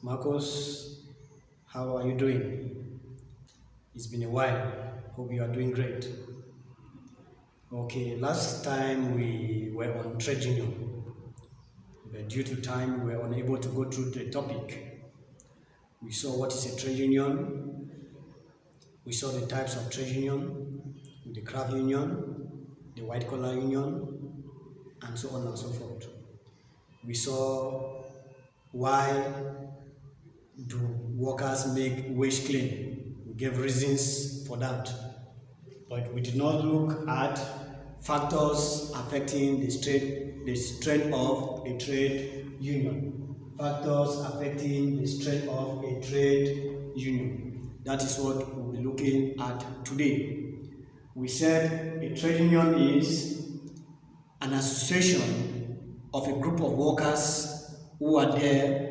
Marcos, how are you doing? It's been a while. Hope you are doing great. Okay, last time we were on trade union, but due to time we were unable to go through the topic. We saw what is a trade union, we saw the types of trade union, the craft union, the white collar union, and so on and so forth. We saw why do workers make wage claim. We gave reasons for that, but we did not look at factors affecting the strength of a trade union. Factors affecting the strength of a trade union. That is what we'll be looking at today. We said a trade union is an association of a group of workers who are there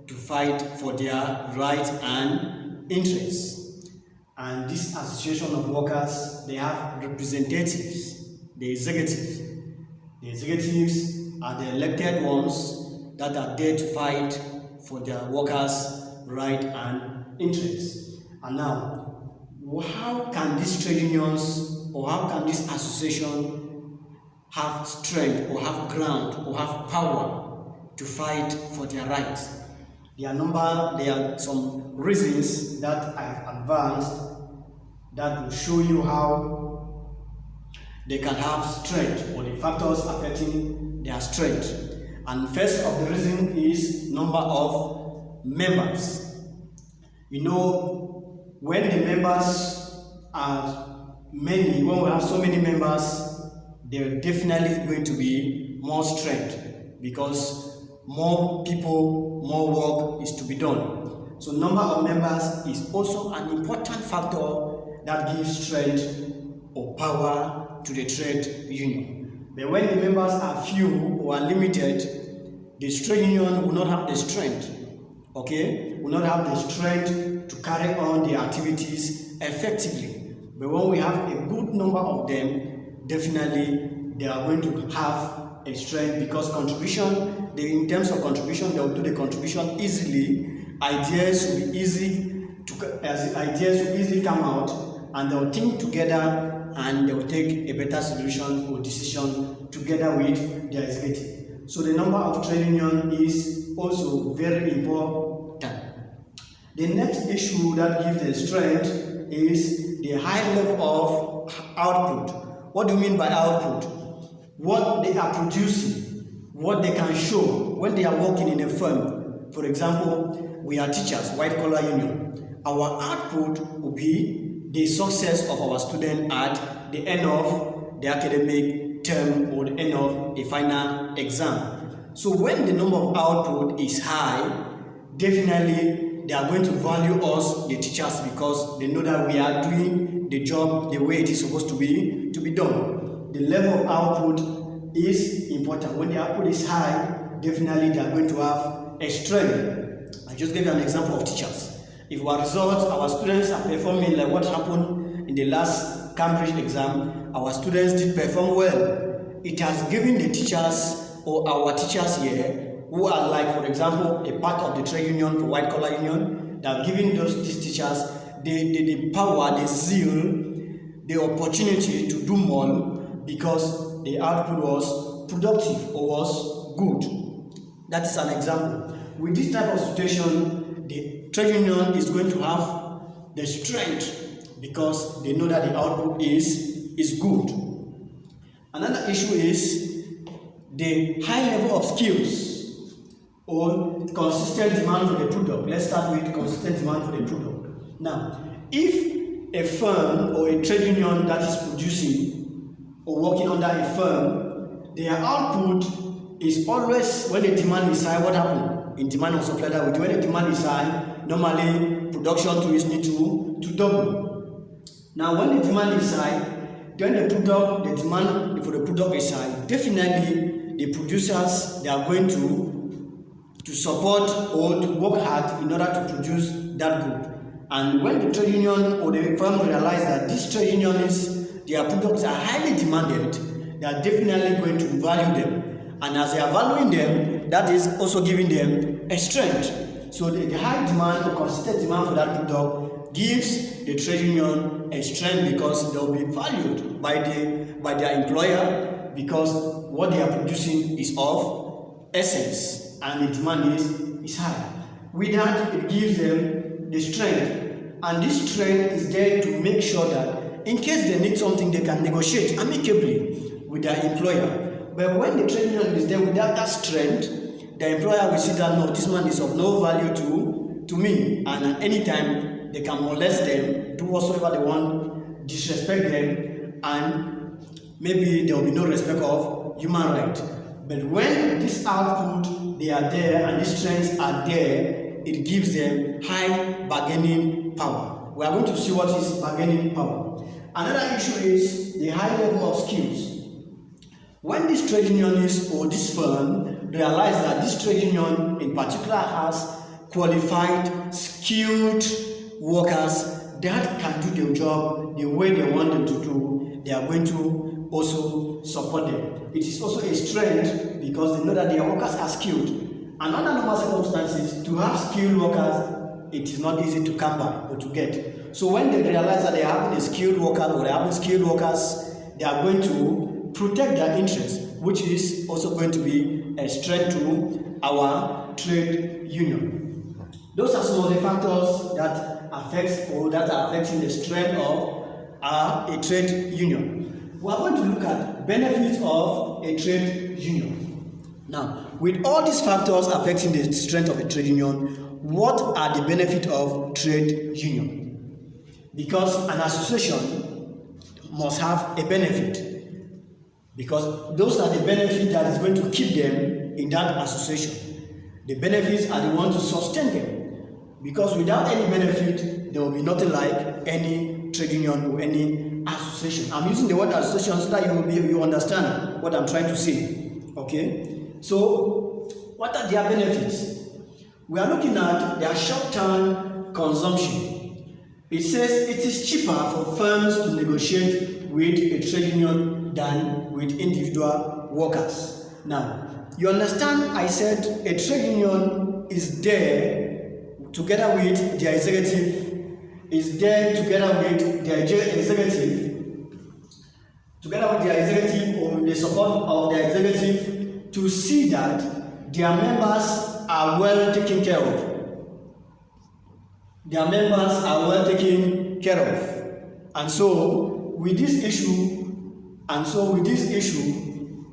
to fight for their rights and interests. And this association of workers, they have representatives, the executives. The executives are the elected ones that are there to fight for their workers' rights and interests. And now, how can these trade unions or how can this association have strength or have ground or have power to fight for their rights? There are some reasons that I have advanced that will show you how they can have strength or the factors affecting their strength. And first of the reason is number of members. You know, when the members are many, when we have so many members, there are definitely going to be more strength because more people, more work is to be done. So number of members is also an important factor that gives strength or power to the trade union. But when the members are few or are limited, the trade union will not have the strength, will not have the strength to carry on the activities effectively. But when we have a good number of them, definitely they are going to have a strength because in terms of contribution, they will do the contribution easily. Ideas will easily come out, and they will think together, and they will take a better solution or decision together with their executive. So the number of trade union is also very important. The next issue that gives the strength is the high level of output. What do you mean by output? What they are producing, what they can show when they are working in a firm. For example, we are teachers, white collar union. Our output will be the success of our student at the end of the academic term or the end of a final exam. So when the number of output is high, definitely they are going to value us, the teachers, because they know that we are doing the job the way it is supposed to be done. The level of output is important. When the output is high, definitely they are going to have a strength. I just gave you an example of teachers. If our results, our students are performing like what happened in the last Cambridge exam, our students did perform well. It has given the teachers or our teachers here, who are like, for example, a part of the trade union for white collar union, that have given these teachers the power, the zeal, the opportunity to do more because the output was productive or was good. That is an example. With this type of situation, the trade union is going to have the strength because they know that the output is good. Another issue is the high level of skills or consistent demand for the product. Let's start with consistent demand for the product. Now, if a firm or a trade union that is producing or working under a firm, their output is always, when the demand is high, what happens? In demand and supply that when the demand is high, normally production tools need to double. Now when the demand is high, then the demand for the product is high, definitely the producers, they are going to support or to work hard in order to produce that good. And when the trade union or the firm realize that this trade union their products are highly demanded, they are definitely going to value them. And as they are valuing them, that is also giving them a strength. So the high demand or consistent demand for that product gives the trade union a strength, because they will be valued by their employer, because what they are producing is of essence and the demand is high. With that, it gives them the strength, and this strength is there to make sure that in case they need something, they can negotiate amicably with their employer. But when the trade union is there without that strength, the employer will see that no, this man is of no value to me, and at any time they can molest them, do whatsoever they want, disrespect them, and maybe there will be no respect of human rights. But when this output, they are there and these strengths are there, it gives them high bargaining power. We are going to see what is bargaining power. Another issue is the high level of skills. When this trade unionist or this firm realize that this trade union in particular has qualified, skilled workers that can do their job the way they want them to do, they are going to also support them. It is also a strength because they know that their workers are skilled. And under normal circumstances, to have skilled workers, it is not easy to come by or to get. So when they realize that they are having a skilled worker or they are having skilled workers, they are going to protect their interests, which is also going to be a strength to our trade union. Those are some of the factors that affect or that are affecting the strength of a trade union. We are going to look at benefits of a trade union. Now, with all these factors affecting the strength of a trade union, what are the benefits of trade union? Because an association must have a benefit, because those are the benefits that is going to keep them in that association. The benefits are the ones to sustain them, because without any benefit, there will be nothing like any trade union or any association. I'm using the word association so that you understand what I'm trying to say. Okay? So, what are their benefits? We are looking at their short-term consumption. It says it is cheaper for firms to negotiate with a trade union than with individual workers. Now, you understand I said a trade union is there together with their executive, or with the support of their executive, to see that their members are well taken care of. And so with this issue,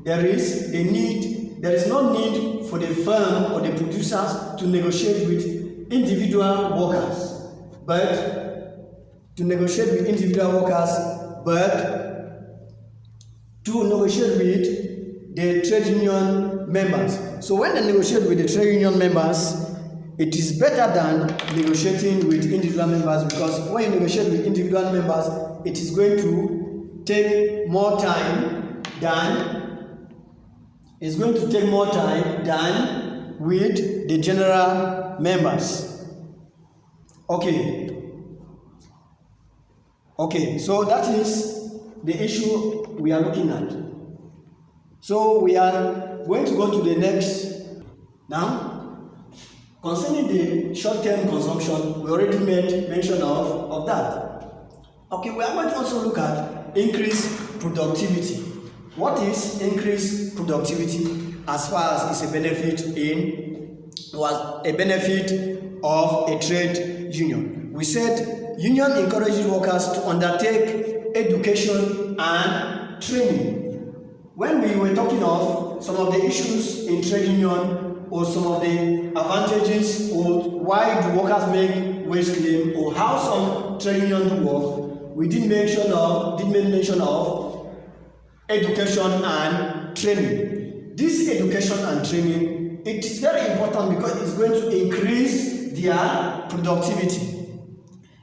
there is no need for the firm or the producers to negotiate with individual workers, but to negotiate with the trade union members. So when they negotiate with the trade union members, it is better than negotiating with individual members, because when you negotiate with individual members, it is going to take more time than with the general members. Okay, so that is the issue we are looking at. So we are going to go to the next. Now, concerning the short-term consumption, we already made mention of that. Okay, we are going to also look at increased productivity. What is increased productivity as far as is a benefit of a trade union? We said union encourages workers to undertake education and training. When we were talking of some of the issues in trade union, or some of the advantages, or why do workers make wage claim, or how some trade unions work, we did make mention of education and training. This education and training, it is very important because it's going to increase their productivity.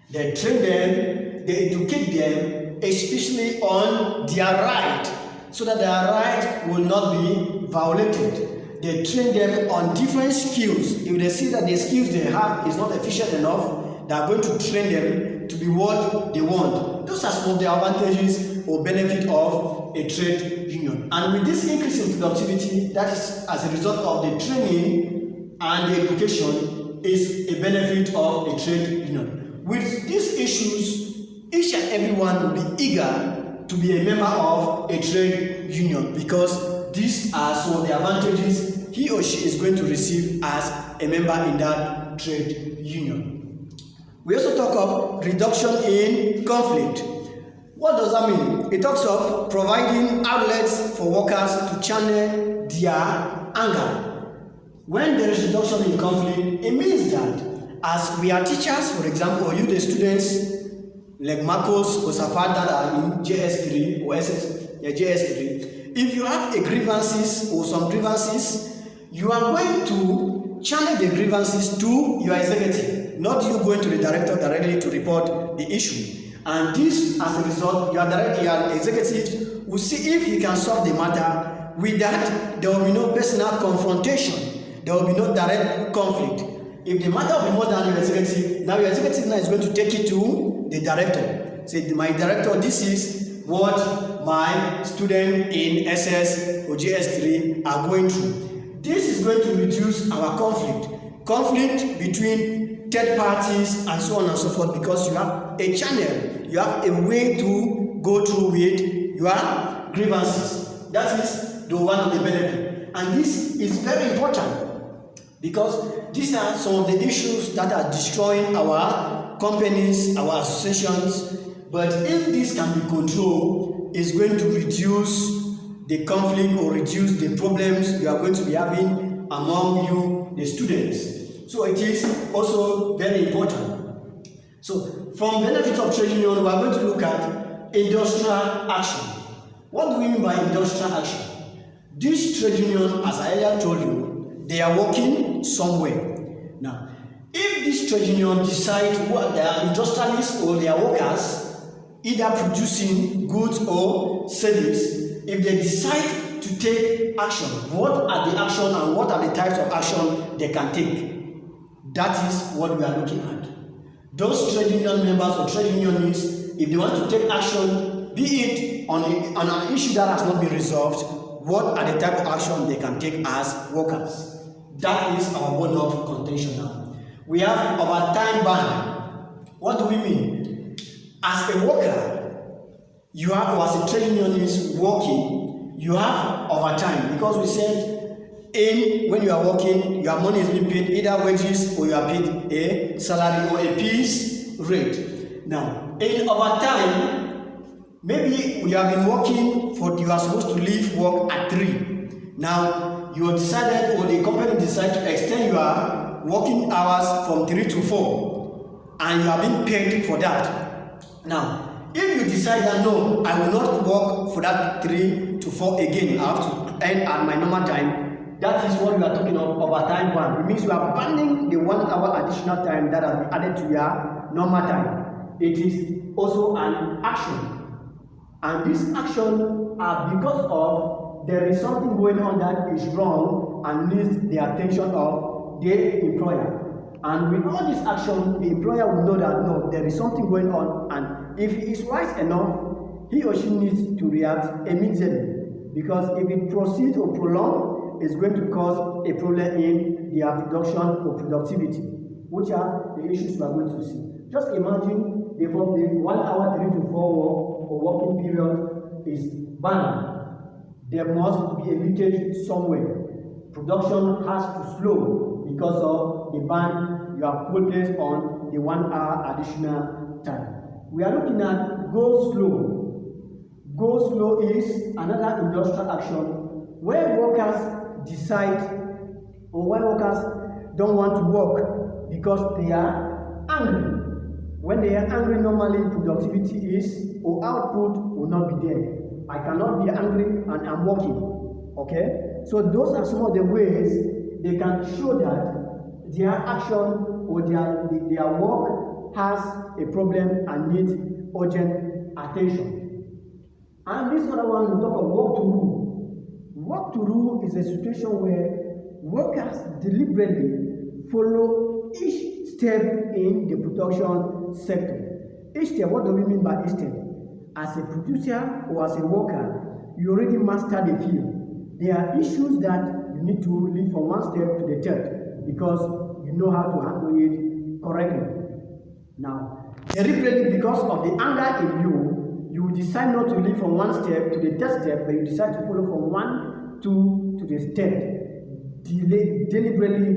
They train them, they educate them, especially on their right, so that their right will not be violated. They train them on different skills. If they see that the skills they have is not efficient enough, they are going to train them to be what they want. Those are some of the advantages or benefit of a trade union. And with this increase in productivity, that is as a result of the training and the education, is a benefit of a trade union. With these issues, each and everyone will be eager to be a member of a trade union because these are some of the advantages he or she is going to receive as a member in that trade union. We also talk of reduction in conflict. What does that mean? It talks of providing outlets for workers to channel their anger. When there is reduction in conflict, it means that as we are teachers, for example, or you the students, like Marcos or Safad that are in JS3 or JS3, if you have a grievances or some grievances, you are going to channel the grievances to your executive, not you going to the director directly to report the issue. And this, as a result, your executive will see if he can solve the matter. With that, there will be no personal confrontation. There will be no direct conflict. If the matter will be more than your executive now is going to take it to the director. Say, my director, this is what my student in SS or JS3 are going through. This is going to reduce our conflict between third parties and so on and so forth, because you have a channel, you have a way to go through with your grievances. That is the one of the benefit. And this is very important because these are some of the issues that are destroying our companies, our associations. But if this can be controlled, it's going to reduce the conflict or reduce the problems you are going to be having among you, the students. So it is also very important. So from benefit of trade union, we are going to look at industrial action. What do we mean by industrial action? This trade union, as I earlier told you, they are working somewhere. Now, if this trade union decides what they are industrialists or they are workers, either producing goods or service, if they decide to take action, what are the action and what are the types of action they can take? That is what we are looking at. Those trade union members or trade unionists, if they want to take action, be it on an issue that has not been resolved, what are the type of action they can take as workers? That is our bone of contention now. We have overtime ban. What do we mean? As a worker, you have, or as a trade unionist working, you have overtime, because we said when you are working, your money is being paid either wages or you are paid a salary or a piece rate. Now, in overtime, maybe you have been working you are supposed to leave work at 3. Now, you have decided, or the company decided to extend your working hours from 3 to 4, and you are being paid for that. Now, if you decide that no, I will not work for that 3 to 4 again, I have to end at my normal time, that is what we are talking of overtime ban. It means you are banning the 1 hour additional time that has been added to your normal time. It is also an action. And this action are because of there is something going on that is wrong and needs the attention of the employer. And with all this action, the employer will know that no, there is something going on, and if he is wise enough, he or she needs to react immediately. Because if it proceeds or prolongs, it's going to cause a problem in their production or productivity, which are the issues we are going to see. Just imagine the 1 hour 3 to 4 work or working period is banned. There must be a leakage somewhere. Production has to slow because of the ban you have put place on the 1 hour additional time. We are looking at go slow. Go slow is another industrial action where workers decide, or why workers don't want to work because they are angry. When they are angry, normally productivity is, or output will not be there. I cannot be angry and I'm working. Okay? So those are some of the ways they can show that their action or their work has a problem and needs urgent attention. And this other one, we talk of work to rule. Work to rule is a situation where workers deliberately follow each step in the production sector. Each step, what do we mean by each step? As a producer or as a worker, you already mastered the field. There are issues that you need to lead from one step to the third because you know how to handle it correctly. Now, deliberately, because of the anger in you, you decide not to leave from one step to the third step, but you decide to follow from 1, 2 to the third, deliberately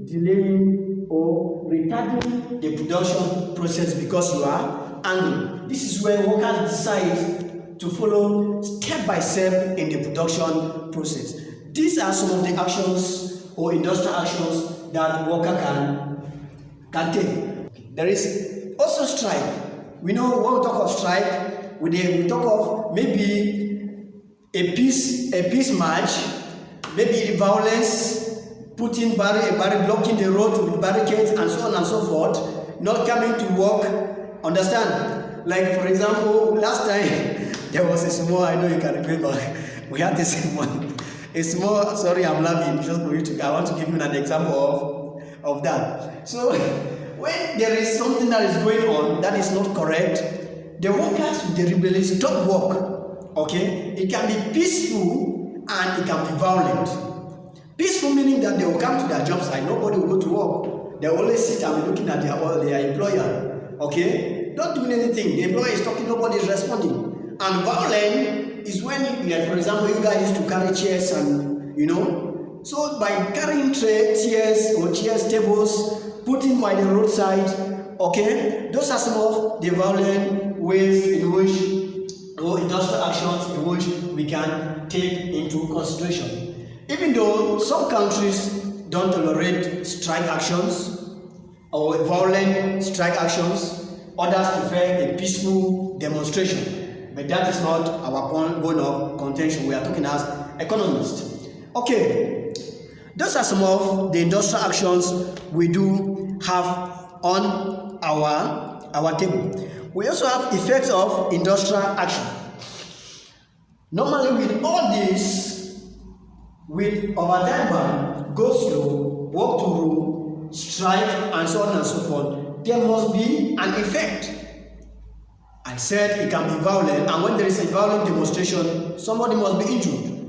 delaying or retarding the production process because you are angry. This is where workers decide to follow step by step in the production process. These are some of the actions or industrial actions that worker can take. There is also strike. We know when we talk of strike, we talk of maybe a peace march, maybe violence, putting blocking the road with barricades and so on and so forth, not coming to work. Understand? Like for example, last time there was a small, I know you can remember, we had this one. A small, sorry, I'm laughing just for you to, I want to give you an example of that. So when there is something that is going on that is not correct, the workers will deliberately stop work. Okay? It can be peaceful and it can be violent. Peaceful meaning that they will come to their job site, nobody will go to work. They will always sit and be looking at their employer. Okay? Not doing anything. The employer is talking, nobody is responding. And violent is when, like for example, you guys used to carry chairs and, you know. So by carrying chairs or chairs, tables, putting by the roadside, okay, those are some of the violent ways in which, or industrial actions in which we can take into consideration. Even though some countries don't tolerate strike actions or violent strike actions, others prefer a peaceful demonstration. But that is not our point of contention. We are talking as economists. Okay, those are some of the industrial actions we do have on our table. We also have effects of industrial action. Normally with all this, with overtime ban, go slow, work to rule, strike, and so on and so forth, there must be an effect. I said it can be violent, and when there is a violent demonstration, somebody must be injured.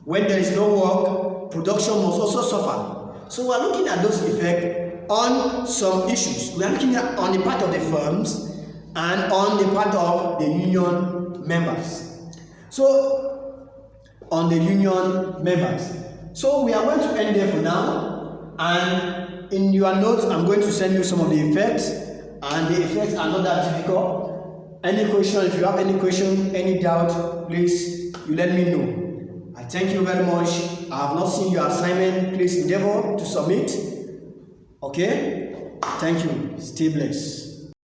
When there is no work, production must also suffer. So we are looking at those effects on some issues. We are looking at on the part of the firms and on the part of the union members. So, on the union members. So we are going to end there for now, and in your notes, I'm going to send you some of the effects, and the effects are not that difficult. Any question, if you have any question, any doubt, please, you let me know. I thank you very much. I have not seen your assignment. Please endeavor to submit. Okay? Thank you. Stay blessed.